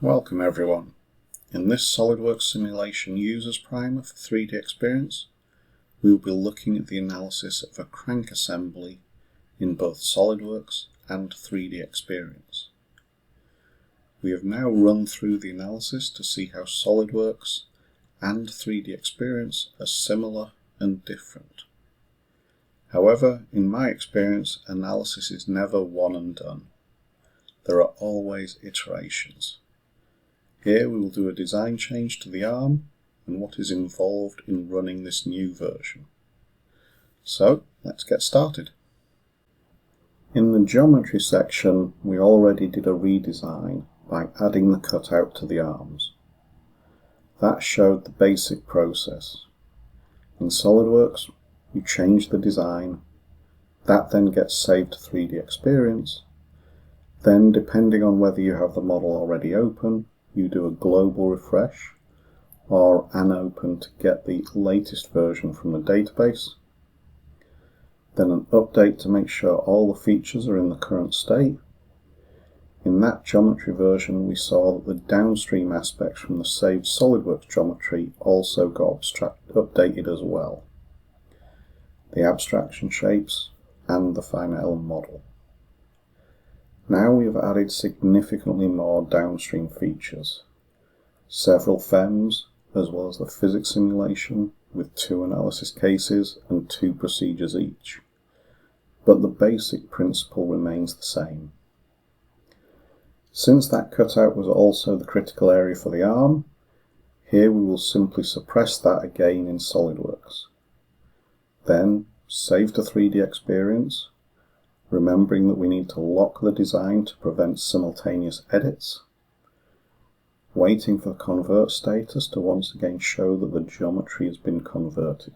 Welcome everyone. In this SOLIDWORKS simulation users primer for 3D experience, we will be looking at the analysis of a crank assembly in both SOLIDWORKS and 3D experience. We have now run through the analysis to see how SOLIDWORKS and 3D experience are similar and different. However, in my experience, analysis is never one and done. There are always iterations. Here we will do a design change to the arm and what is involved in running this new version. So let's get started. In the geometry section we already did a redesign by adding the cutout to the arms. That showed the basic process. In SOLIDWORKS you change the design, that then gets saved to 3D experience, then depending on whether you have the model already open, you do a global refresh or an open to get the latest version from the database, then an update to make sure all the features are in the current state. In that geometry version we saw that the downstream aspects from the saved SOLIDWORKS geometry also got updated as well. The abstraction shapes and the finite element model. Now we have added significantly more downstream features. Several FEMs, as well as the physics simulation with 2 analysis cases and 2 procedures each. But the basic principle remains the same. Since that cutout was also the critical area for the arm, here we will simply suppress that again in SOLIDWORKS. Then save to 3D experience, remembering that we need to lock the design to prevent simultaneous edits, waiting for the convert status to once again show that the geometry has been converted.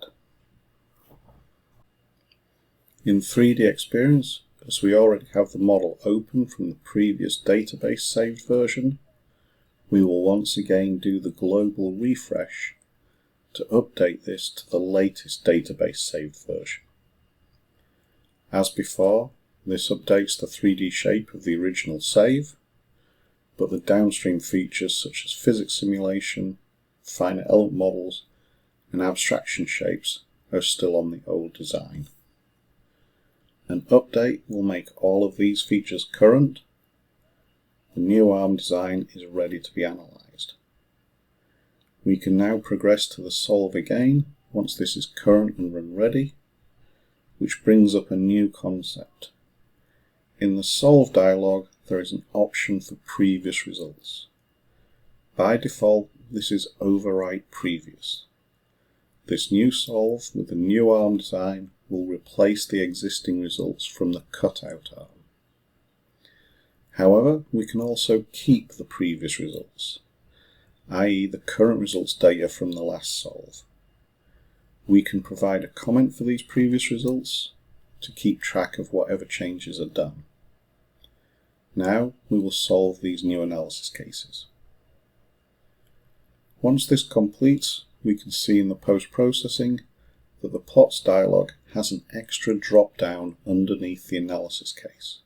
In 3D experience, as we already have the model open from the previous database saved version, we will once again do the global refresh to update this to the latest database saved version. As before, this updates the 3D shape of the original save, but the downstream features such as physics simulation, finite element models, and abstraction shapes are still on the old design. An update will make all of these features current. The new arm design is ready to be analysed. We can now progress to the solve again once this is current and run ready, which brings up a new concept. In the solve dialog there is an option for previous results. By default this is overwrite previous. This new solve with the new arm design will replace the existing results from the cutout arm. However, we can also keep the previous results, i.e. the current results data from the last solve. We can provide a comment for these previous results to keep track of whatever changes are done. Now we will solve these new analysis cases. Once this completes, we can see in the post-processing that the plots dialog has an extra drop-down underneath the analysis case.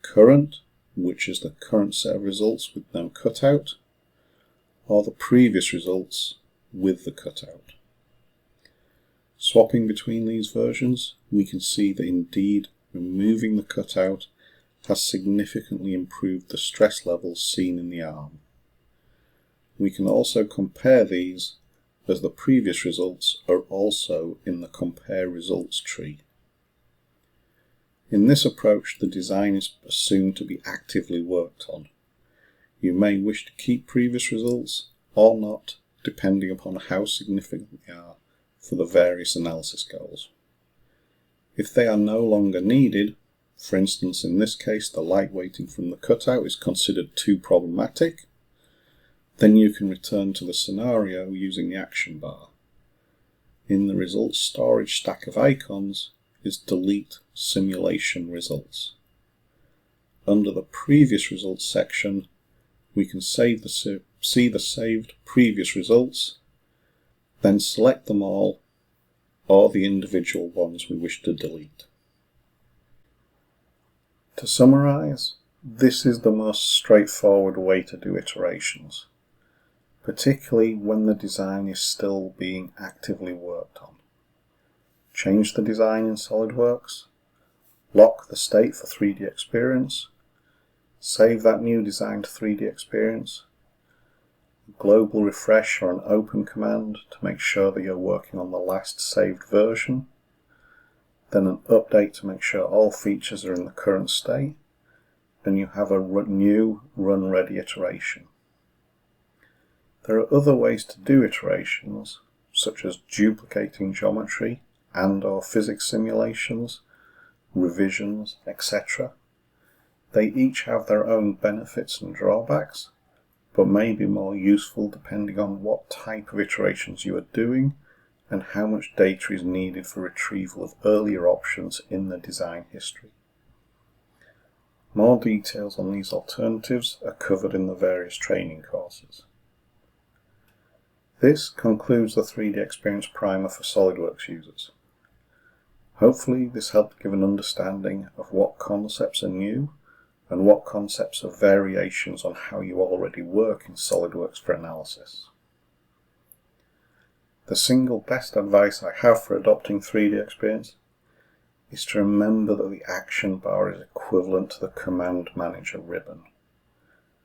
Current, which is the current set of results with no cutout, or the previous results with the cutout. Swapping between these versions, we can see that indeed removing the cutout has significantly improved the stress levels seen in the arm. We can also compare these as the previous results are also in the compare results tree. In this approach the design is assumed to be actively worked on. You may wish to keep previous results or not, depending upon how significant they are for the various analysis goals. If they are no longer needed, for instance in this case the light weighting from the cutout is considered too problematic, then you can return to the scenario using the action bar. In the results storage stack of icons is delete simulation results. Under the previous results section we can see the saved previous results, then select them all or the individual ones we wish to delete. To summarise, This is the most straightforward way to do iterations, particularly when the design is still being actively worked on. Change the design in SOLIDWORKS, lock the state for 3D experience, save that new design to 3D experience, global refresh or an open command to make sure that you're working on the last saved version, then an update to make sure all features are in the current state, and you have a new run-ready iteration. There are other ways to do iterations, such as duplicating geometry and/or physics simulations, revisions, etc. They each have their own benefits and drawbacks, but may be more useful depending on what type of iterations you are doing and how much data is needed for retrieval of earlier options in the design history. More details on these alternatives are covered in the various training courses. This concludes the 3D Experience Primer for SOLIDWORKS users. Hopefully this helped give an understanding of what concepts are new and what concepts are variations on how you already work in SOLIDWORKS for analysis. The single best advice I have for adopting 3D Experience is to remember that the action bar is equivalent to the Command Manager ribbon,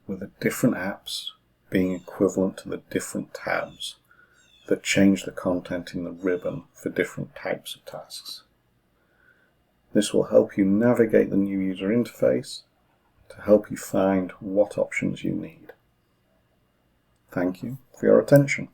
with the different apps being equivalent to the different tabs that change the content in the ribbon for different types of tasks. This will help you navigate the new user interface to help you find what options you need. Thank you for your attention.